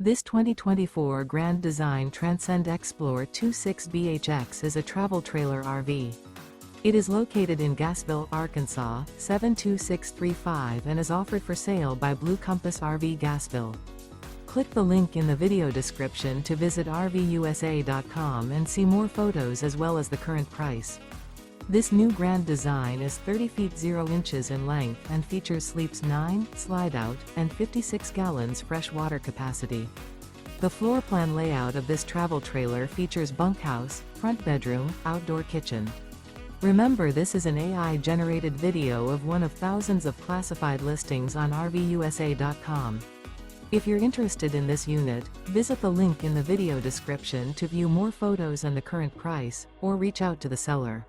This 2024 Grand Design Transcend Xplor 26BHX is a travel trailer RV. It is located in Gassville, Arkansas, 72635 and is offered for sale by Blue Compass RV Gassville. Click the link in the video description to visit RVUSA.com and see more photos as well as the current price. This new Grand Design is 30 feet 0 inches in length and features sleeps 9, Slideout, and 56 gallons fresh water capacity. The floor plan layout of this travel trailer features bunkhouse, front bedroom, outdoor kitchen. Remember, this is an AI-generated video of one of thousands of classified listings on RVUSA.com. If you're interested in this unit, visit the link in the video description to view more photos and the current price, or reach out to the seller.